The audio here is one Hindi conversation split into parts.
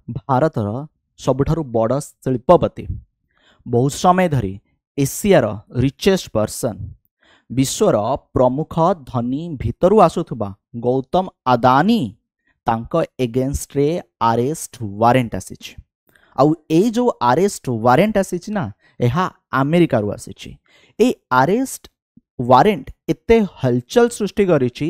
ଭାରତର ସବୁଠାରୁ ବଡ଼ ଶିଳ୍ପପତି, ବହୁତ ସମୟ ଧରି ଏସିଆର ରିଚେଷ୍ଟ ପର୍ସନ, ବିଶ୍ୱର ପ୍ରମୁଖ ଧନୀ ଭିତରୁ ଆସୁଥିବା ଗୌତମ ଆଦାନୀ ତାଙ୍କ ଏଗେନଷ୍ଟରେ ଆରେଷ୍ଟ ୱାରେଣ୍ଟ ଆସିଛି। ଆଉ ଏଇ ଯେଉଁ ଆରେଷ୍ଟ ୱାରେଣ୍ଟ ଆସିଛି ନା, ଏହା ଆମେରିକାରୁ ଆସିଛି। ଏଇ ଆରେଷ୍ଟ ୱାରେଣ୍ଟ ଏତେ ହଲଚଲ ସୃଷ୍ଟି କରିଛି,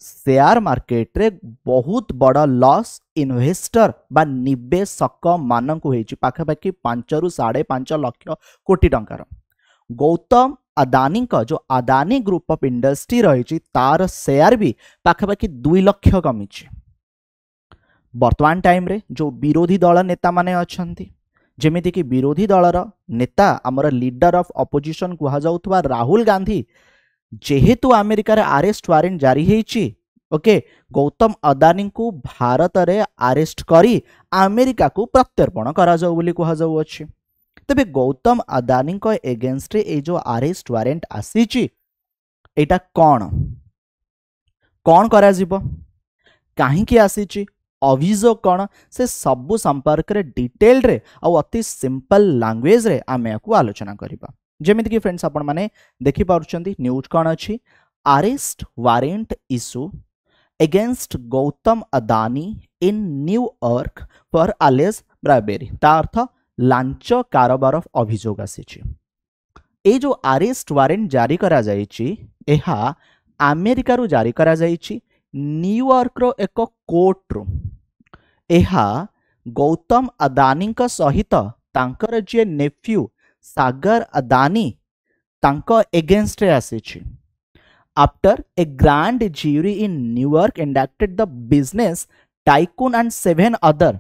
ସେୟାର ମାର୍କେଟରେ ବହୁତ ବଡ଼ ଲସ୍ ଇନଭେଷ୍ଟର ବା ନିବେଶକ ମାନଙ୍କୁ ହେଇଛି, ପାଖାପାଖି 5 ରୁ 5.5 ଲକ୍ଷ କୋଟି ଟଙ୍କାର। ଗୌତମ ଆଦାନୀଙ୍କ ଯେଉଁ ଆଦାନୀ ଗ୍ରୁପ ଅଫ୍ ଇଣ୍ଡଷ୍ଟ୍ରି ରହିଛି, ତାର ସେୟାର ବି ପାଖାପାଖି 2 ଲକ୍ଷ କମିଛି। ବର୍ତ୍ତମାନ ଟାଇମ୍ରେ ଯେଉଁ ବିରୋଧୀ ଦଳ ନେତାମାନେ ଅଛନ୍ତି, ଯେମିତିକି ବିରୋଧୀ ଦଳର ନେତା ଆମର ଲିଡର ଅଫ୍ ଅପୋଜିସନ୍ କୁହାଯାଉଥିବା ରାହୁଲ ଗାନ୍ଧୀ, ଯେହେତୁ ଆମେରିକାରେ ଆରେଷ୍ଟ ୱାରେଣ୍ଟ ଜାରି ହେଇଛି, ଓକେ, ଗୌତମ ଆଦାନୀଙ୍କୁ ଭାରତରେ ଆରେଷ୍ଟ କରି ଆମେରିକାକୁ ପ୍ରତ୍ୟର୍ପଣ କରାଯାଉ ବୋଲି କୁହାଯାଉଅଛି। ତେବେ ଗୌତମ ଆଦାନୀଙ୍କ ଏଗେନଷ୍ଟରେ ଏଇ ଯେଉଁ ଆରେଷ୍ଟ ୱାରେଣ୍ଟ ଆସିଛି, ଏଇଟା କ'ଣ କରାଯିବ, କାହିଁକି ଆସିଛି, ଅଭିଯୋଗ କ'ଣ, ସେ ସବୁ ସମ୍ପର୍କରେ ଡିଟେଲରେ ଆଉ ଅତି ସିମ୍ପଲ ଲାଙ୍ଗୁଏଜରେ ଆମେ ୟାକୁ ଆଲୋଚନା କରିବା। ଯେମିତିକି ଫ୍ରେଣ୍ଡସ୍, ଆପଣମାନେ ଦେଖିପାରୁଛନ୍ତି ନ୍ୟୁଜ୍ କ'ଣ ଅଛି, arrest warrant issue against Gautam Adani in New York for alleged bribery. ତା ଅର୍ଥ ଲାଞ୍ଚ କାରବାର ଅଭିଯୋଗ ଆସିଛି। এই ଯେଉଁ ଆରେଷ୍ଟ ୱାରେଣ୍ଟ ଜାରି କରାଯାଇଛି, ଏହା ଆମେରିକାରୁ ଜାରି କରାଯାଇଛି ନ୍ୟୁୟର୍କର ଏକ କୋର୍ଟରୁ। ଏହା ଗୌତମ ଆଦାନୀଙ୍କ ସହିତ ତାଙ୍କର ଯିଏ ନେଫ୍ୟୁ ସାଗର ଆଦାନୀ, ତାଙ୍କ ଏଗେନଷ୍ଟରେ ଆସିଛି। After a grand jury in Newark indicted the business tycoon and 7 other,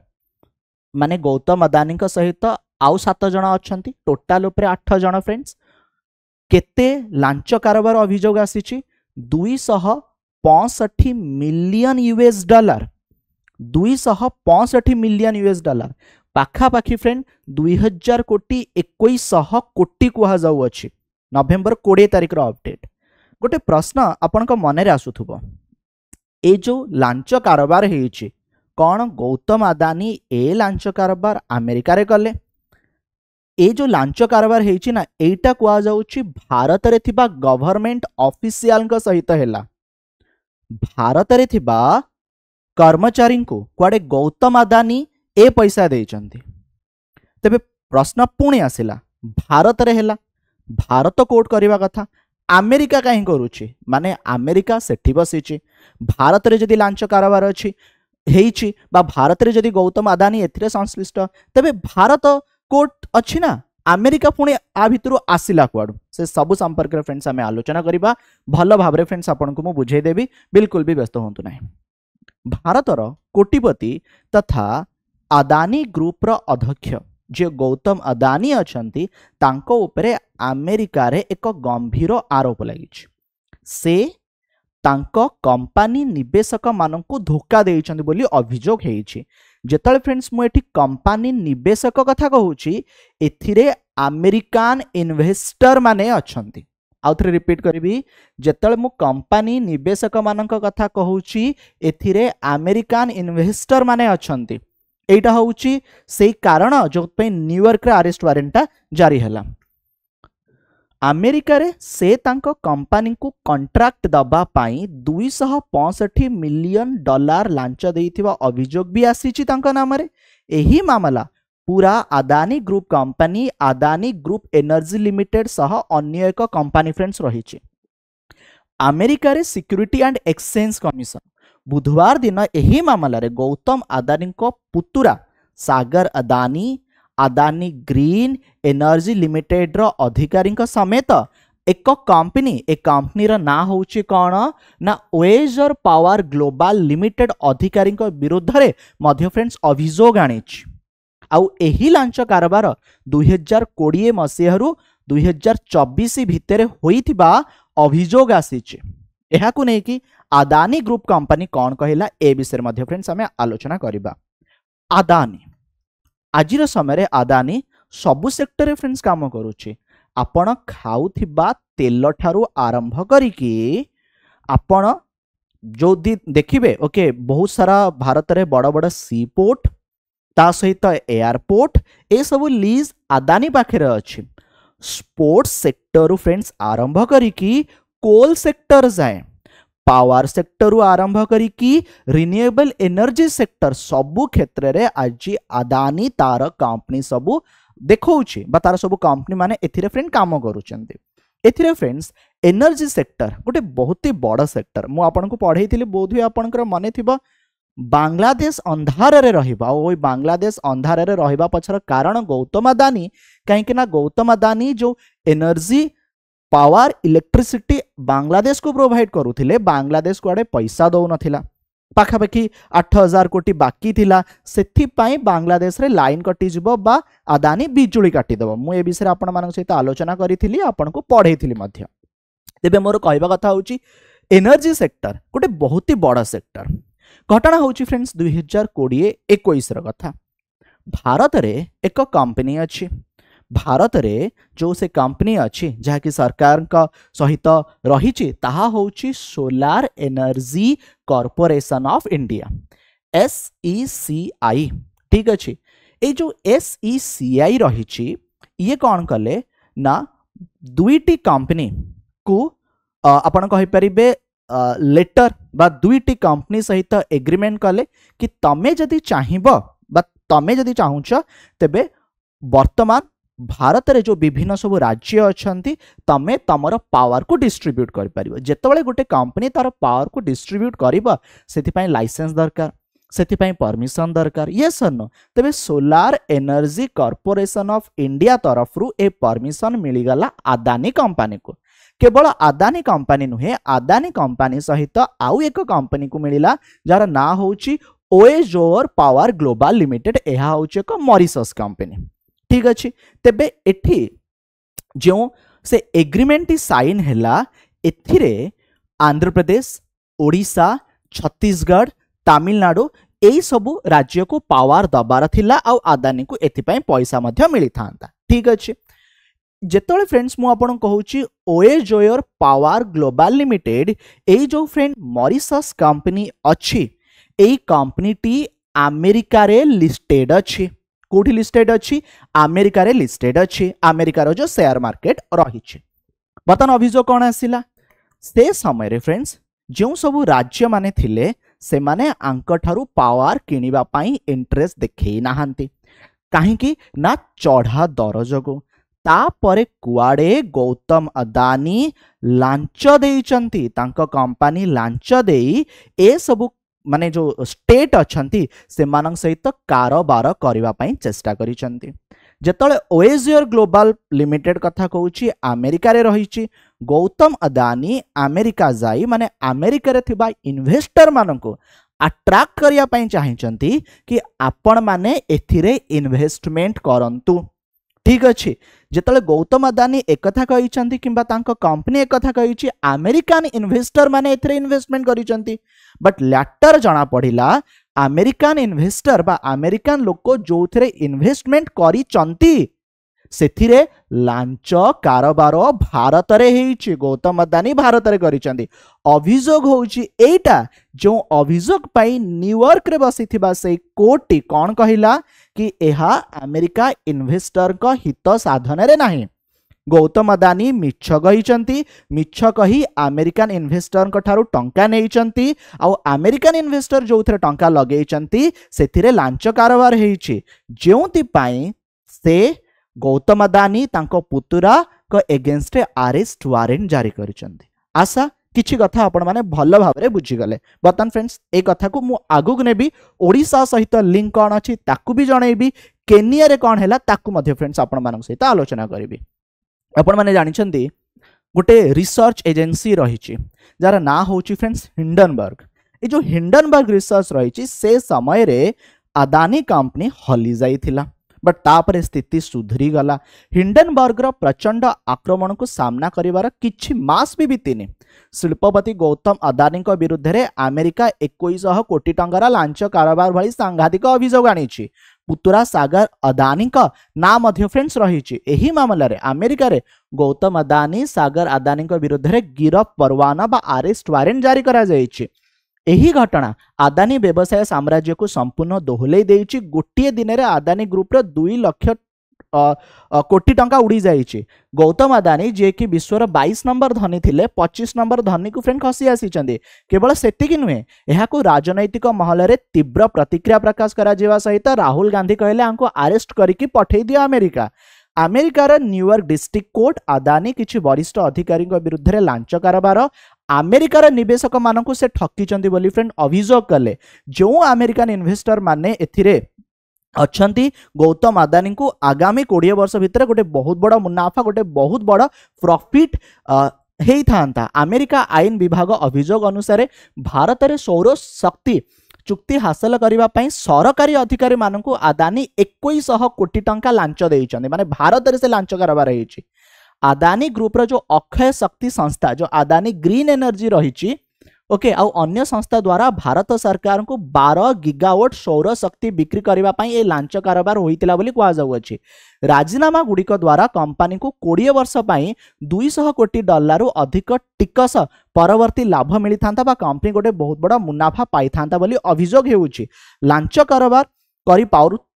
माने गौतम अदानी सहित आउ 7 जन अछंती, टोटाल उपरे 8 जन फ्रेंड्स। केते लांच कारबार अभियोग आसीची, 265 million US dollar, 265 million US dollar, पाखापाखि फ्रेंड 2000 कोटी 2100 कोटी कुहा जाउ अछि। नवेम्बर 20 तारिख रो अपडेट। गोटे प्रश्न आपनक मन रे आसुथुबो, ए जो लांच कारोबार हेछि, कौन गौतम आदानी ए लांच कारोबार अमेरिका रे कले? ए जो लांच कारोबार हेछि ना, एटा कुआ जाउछि भारत रे थिबा गवर्नमेंट ऑफिशियल को सहित हेला। भारत रे थिबा कर्मचारी को कुआडे गौतम आदानी ए पैसा देइचंती। तबे प्रश्न पुणी आसिला, भारत रे हेला, भारत कोर्ट करबा कथा, अमेरिका कहीं करुछि, माने अमेरिका सेठी बसिछि। भारत रे जदि लांच कारोबार अछि हेइछि बा भारत रे जदि गौतम आदानी एथिरे संश्लिष्ट, तबे भारत कोर्ट अछि ना, अमेरिका पुणी आ भितरु आसिला कुआडु? से सब संपर्क रे फ्रेंड्स हमें आलोचना करिबा। भलो भाबरे फ्रेंड्स आपनको मु बुझाई देबी, बिल्कुल भी व्यस्त होंतु नाही। भारतर कोटिपति तथा आदानी ग्रुप रो अध्यक्ष जे गौतम आदानी अछंती, तांको उपरे अमेरिका रे एक गंभीर आरोप लागिछि। से तांको कंपनी निवेशक माननकु धोखा देइछंती बोली अभियोग हेइछि। जेतले फ्रेंड्स मु एठी कंपनी निवेशक कथा कहूछि, एथिरे अमेरिकन इन्वेस्टर माने अछंती। आउ थरे रिपीट करबी, जेतले मु कंपनी निवेशक माननक कथा कहूछि, एथिरे अमेरिकन इन्वेस्टर माने अछंती। एटा होउछि सेही कारण जो पे न्यूयॉर्क रे अरेस्ट वारंटा जारी हला। अमेरिका रे से तांको कंपनी को कॉन्ट्रैक्ट दबा पाई 265 मिलियन डॉलर लांच देइथिबा अभियोग भी आसीछि तांको नाम रे। एही मामला पूरा Adani group company, Adani group energy limited सह अन्य एक कंपनी फ्रेंड्स रहिछि। अमेरिका रे सिक्यूरिटी एंड एक्सचेंज कमिशन बुधवार दिन एही मामला रे गौतम आदानी को पुतुरा Sagar Adani, Adani green energy limited रो अधिकारी समेत एक कंपनी, ए कंपनी रो ना होउछि कोन ना वेजर पावर ग्लोबल लिमिटेड अधिकारी विरुद्ध रे मध्य फ्रेंड्स अभियोग आनिछि। आउ एही लांच कारबार 2020 मसीहारु 2024 भितर होइथिबा अभियोग आसीछि। एहाकु नै कि आदानी ग्रुप कंपनी कौन कहला, ए विषय मध्य फ्रेंड्स हमें आलोचना करिबा। आदानी आजिर समय आदानी सबु सेक्टर रे फ्रेंड्स काम करुछि। आपण खाउथिबा तेल ठारू आरंभ करिकी आपण जो देखिबे, ओके, बहुत सारा भारत रे बड़ बड़ सी पोर्ट ता सहित एयरपोर्ट ए सब लीज अदानी पाखे अच्छी। स्पोर्ट्स सेक्टर फ्रेंड्स आरंभ करिकी कोल सेक्टर जाए, पावर सेक्टर आरंभ करिकी रिन्यूएबल एनर्जी सेक्टर सबु क्षेत्र रे आज अदानी तार कंपनी सबु देखौछि बा तार सबु कंपनी माने एथिरे फ्रेंड काम करूछन्ते। एथिरे फ्रेंड्स एनर्जी सेक्टर गोटे बहुत ही बड़ सेक्टर। मु आपन को पढ़ेइथिली बोध हुए आपनकर मने थिबा बांग्लादेश अंधार रे रहिबा। ओई बांग्लादेश अंधार रे रहिबा पछर कारण गौतम अदानी, कहीं ना गौतम अदानी जो एनर्जी पावर इलेक्ट्रिसिटी बांग्लादेश को प्रोवाइड करुथिले, बांग्लादेश को आड़े पैसा दौ नथिला, पाखापाखि 8000 कोटी बाकी थिला, सेथिपाई बांग्लादेश रे लाइन कटि जिवो बा अदानी बिजुली काटी देबो। मु ए विषय आपण मानक सहित आलोचना करिथिली, आपण को पढेइथिली मध्य। तेबे मोर कहबा कथा होची एनर्जी सेक्टर गोटे बहुत ही बड़ सेक्टर। घटना होची फ्रेंड्स 2020-21 र कथा। भारत रे एक कंपनी अछि, भारत रे जो से कंपनी अच्छी जहाँकि सरकार का सहित रही ताहा होची solar energy corporation of India SECI। ठीक अच्छे, ये जो SECI रही ये कौन कले ना दुईटी कंपनी को आपण कहि परिबे लेटर बा दुईटी कंपनी सहित एग्रीमेंट कले कि तमे जदि चाहिबो बा तमे जदि चाहुछ तेबे वर्तमान भारत रे जो विभिन्न सब राज्य अच्छी तमे तमर पावर को डिस्ट्रीब्यूट कर पारिबो। जेतेबेले गोटे कंपनी तार पावर को डिस्ट्रीब्यूट करिबा सेथिपाई लाइसेंस दरकार, सेथिपाई परमिशन दरकार, यस और नो। तेबे solar energy corporation of India तरफ रु ए परमिशन मिलीगला अदानी कंपनी को। केवल अदानी कंपनी नुहे, अदानी कंपनी सहित आउ एक कंपनी को मिलिला जार ना होची ओएजोर पावर ग्लोबल लिमिटेड। एहा होची एक मॉरिशस कंपनी। ठीक अच्छे, तेबे एठी जो से एग्रीमेंट साइन हैला एथिरे आंध्र प्रदेश, ओडिशा, छत्तीसगढ़, तमिलनाडु एई सबु राज्य को पावर दबार थिला आ अदानी को एथिपाई पैसा मध्य मिली थांता। ठीक अच्छे, जेतोले फ्रेंड्स मु आपन कहूची ओएजोर पावर ग्लोबल लिमिटेड एई जो फ्रेंड मॉरिशस कंपनी अच्छी, एई कंपनी टी अमेरिका रे लिस्टेड अच्छी। कोठी लिस्टेड अच्छी? अमेरिका रे लिस्टेड अच्छी। अमेरिका रो जो शेयर मार्केट रही। बर्तमान अभियोग कौन आसिला से समय रे फ्रेंड्स जो सब राज्य माने थिले से माने आंक ठारू पावर किनिबा पाई इंटरेस्ट देखै नाहंती, काहेकि ना चढ़ा दर जोगो। तापरे कुआडे गौतम अदानी लांच देइचंती, तांको कंपनी लांच देई ए सब माने जो स्टेट अच्छी से मानक सहित कारोबार करबा पई चेष्टा करिसंती। जेतले ओएजोर ग्लोबल लिमिटेड कथा कहूची अमेरिका रे रहिची, गौतम अदानी अमेरिका जाई माने अमेरिका रे थिबा इन्वेस्टर मानको अट्रैक्ट करिया पई चाहिचंती कि आपण माने एथिरे इन्वेस्टमेंट करंतु। ठीक अच्छे, जेतले गौतम अदानी एक कथा कहिचंती किंबा तांको कंपनी एक कथा कहिची अमेरिकन इन्वेस्टर माने एथिरे इन्वेस्टमेंट करिचंती, बट लैटर जना पड़िला अमेरिकन इन्वेस्टर बा अमेरिकन लोक जो थरे इन्वेस्टमेंट करिचंती सेथिरे लांच कारोबार भारत रे हेइची। गौतम अदानी भारत रे करिचंती। अभियोग होउची एटा जो अभियोग पाई न्यूयॉर्क रे बसिथिबा से कोर्ट कोन कहिला कि एहा अमेरिका इन्वेस्टर का हित साधन रे नाही। गौतम अदानी मिछ कहिचंती, मिछ कही अमेरिकन इन्वेस्टर का ठारू टंका नेइचंती आ अमेरिकन इन्वेस्टर जो थरे टंका लगेइचंती सेथिरे लांच कारोबार हेइची, जेउति पाई से गौतम अदानी तांको पुतुरा को एगेंस्ट अरेस्ट वारंट जारी करिसंती। आशा किछि कथा आपण माने भल भाव रे बुझी गले। बर्तमान फ्रेंड्स ए कथा को मु आगुक नेबी, ओडिसा सहित लिंक कोन अछि ताकू भी जणैबी, केनिया रे कोन हैला ताकू मध्ये फ्रेंड्स आपण मानक सहित आलोचना करिबी। आपण माने जानिछंती गोटे रिसर्च एजेंसी रहिछि जार ना होछि फ्रेंड्स हिंडनबर्ग। ए जो हिंडनबर्ग रिसर्च रहिछि से समय रे अदानी कंपनी हली जाइथिला, बट तापरे स्थिति सुधरी गला। हिंडनबर्ग रो प्रचंड आक्रमण को सामना करिवार किछि मास भी बीतिनी शिल्पपति गौतम अदानी को विरुद्ध रे अमेरिका 2100 कोटी टंकार लांच कारोबार भली सांघातिक अभियोग आनिछि। पुतुरा सागर अदानी का ना मध्य फ्रेंड्स रहिछि। एही मामला रे अमेरिका रे गौतम अदानी सागर अदानी को विरुद्ध रे गिरफ परवाना बा अरेस्ट वारंट जारी करा जाइछि। यही घटना आदानी व्यवसाय साम्राज्य को संपूर्ण दोहलै देइछि। गोटे दिन में आदानी ग्रुप 2 लाख कोटी टंका उड़ी जाइए। गौतम अदानी जे कि विश्वर 22 नंबर धनी थिले 25 नंबर धनी को फ्रेंड खसी आसी केवल सेतिक नुहे यह राजनैतिक महल में तीव्र प्रतिक्रिया प्रकाश करा सहित राहुल गांधी कहले आंको अरेस्ट करके पठे दिया अमेरिका। अमेरिकार न्यूयॉर्क डिस्ट्रिक्ट कोर्ट आदानी किछि वरिष्ठ अधिकारी विरुद्ध में लांच कारबार अमेरिकार निवेशक मानक से ठकिचंदी बोली फ्रेंड अभियोग कले। जो अमेरिकन इन्वेस्टर माने एथिरे अच्छंती गौतम अदानी को आगामी 20 वर्ष भितर गोटे बहुत बड़ा मुनाफा गोटे बहुत बड़ा प्रॉफिट होता। अमेरिका आईन विभाग अभियोग अनुसार भारत में सौर शक्ति चुक्ति हासिल करने सरकारी अधिकारी मानक आदानी 2100 कोटी टंका लांच देइछन्ते। माने भारत में से लांच कारबार होइछि। आदानी ग्रुप जो अक्षय शक्ति संस्था जो आदानी ग्रीन एनर्जी रही ओके आउ अन्य संस्था द्वारा भारत सरकार को 12 गीगावाट सौर शक्ति बिक्री करने ये लांच कारबार होइतिला बोली कहुछि। राजीनामा गुड़िक द्वारा कंपनी को 20 वर्ष 200 कोटी डॉलर अधिक टिकस परवर्ती लाभ मिलता बा कंपनी गोटे बहुत बड़ा मुनाफा पाई था बोली अभियोग होउछि। लांच कारबार करी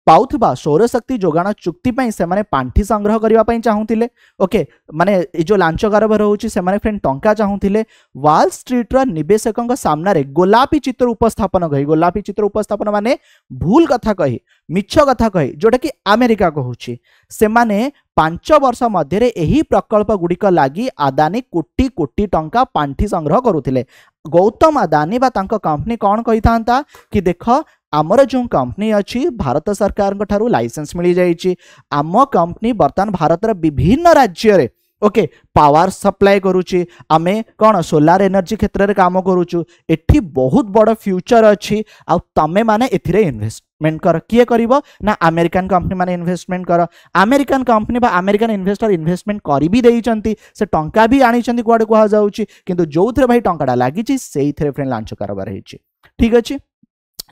पाउथबा सौर शक्ति जोगाण चुक्ति पई से माने पांठी संग्रह करबा पई चाहूतिले। ओके माने ए जो लांच कारबार होउछि से माने फ्रेंड टंका चाहूतिले। वॉल स्ट्रीट रा निवेशकंग सामना रे गोलापी चित्र उपस्थापन कही गोलापी चित्र उपस्थापन माने भूल कथा कही मिछ कथा कही जोटा कि अमेरिका कहूछि। से माने 5 वर्ष मध्य यही प्रकल्प गुड़िक लगी आदानी कोटी कोटी टंका पांठी संग्रह करुथिले। गौतम अदानी बा तांको कंपनी कौन कही था कि देख आमर जो कंपनी अच्छी भारत सरकार ठारू लाइसेंस मिल जाइए। आम कंपनी बर्तमान भारत विभिन्न राज्य रे ओके पावर सप्लाई करुची आमे कौन सोलार एनर्जी क्षेत्र में काम करुचु। एठी बहुत बड़ फ्यूचर अच्छी आ तमे माने एथिरे इन्वेस्टमेंट कर किए करिवो ना अमेरिकन कंपनी माने इन्वेस्टमेंट कर। अमेरिकन कंपनी बा अमेरिकन इन्वेस्टर इन्वेस्टमेंट करी भी देइचंती से टंका भी आनिचंती कुआडे कुहा जाउची किंतु जोथरे भाई टंकाटा लागिची सेइथरे फ्रेंड लांच कारबार हेची। ठीक अछि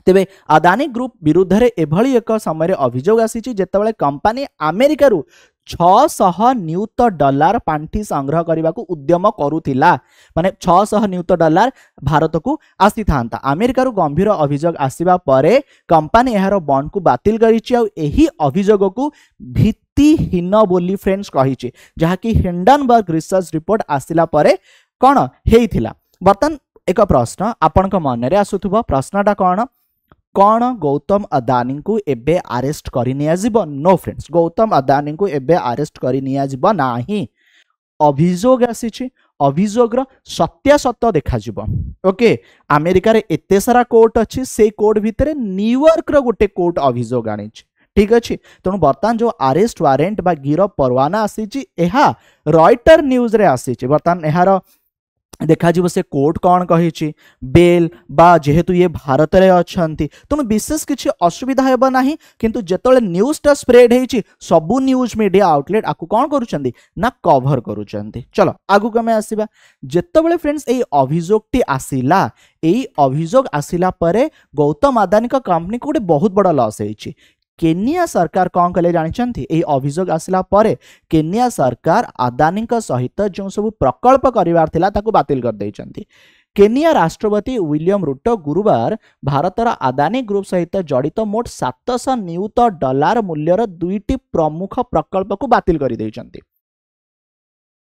तेबे अदानी ग्रुप विरुद्ध रे एभली एक समय अभियोग आसीची जेतेबेले कंपनी अमेरिका रु 600 न्यूत डॉलर पांठी संग्रह करने को उद्यम करुथिला। माने 600 न्यूत डॉलर भारत को आसी थांता। अमेरिका रु गंभीर अभियोग आसीबा परे कंपनी एहार बॉन्ड को बातिल करिछि आ एही अभियोग को भित्तिहीन बोली फ्रेंड्स कहिछि जहा कि हिंडनबर्ग रिसर्च रिपोर्ट आसिला परे कोन हेइथिला। बर्तन एक प्रश्न आपनक मन रे आसुथबो प्रश्नटा कौन गौतम अदानी को एबे अरेस्ट करि निया जिवो? नो फ्रेंड्स गौतम अदानी को एबे अरेस्ट करि निया जिवो नाही। अभियोग आसीछि अभियोगर सत्यासत्य देखा जिवो। ओके अमेरिका रे एते सारा कोर्ट अछि से कोर्ट भितरे न्यूयॉर्क रो गोटे कोर्ट अभियोग आनिछि। ठीक अछि तेणु बर्तमान जो अरेस्ट वारेंट बा गिरफ परवाना आसीछि एहा रॉयटर न्यूज रे आसीछि। बर्तमान एहार देखा जीव से कोर्ट कौन कही बेल बा जेहेतु ये भारत रे अछंती तेणु विशेष किसी असुविधा हेबा नाही। किंतु जेतले न्यूज़टा स्प्रेड हेछि सबु न्यूज मीडिया आउटलेट आकु कौन करूचंदी ना कवर करूचंदी। चलो आगु कमे आसीबा जेतबेले फ्रेंड्स एई अभियोगटी आसिला एई अभियोग आसिला परे गौतम अदानी का कंपनी को गोटे बहुत बड़ा लॉस हेछि। केनिया सरकार कौन कले जानिचंती एई अभियोग आसिला परे केनिया सरकार अदानी का सहित जो सब प्रकल्प करिवार थिला ताकु बातिल कर दैचंती। केनिया राष्ट्रपति विलियम रूटो गुरुवार भारतर अदानी ग्रुप सहित जड़ित मोट 700 न्यूत डॉलर मूल्यर 2टी प्रमुख प्रकल्प को बातिल कर दैचंती।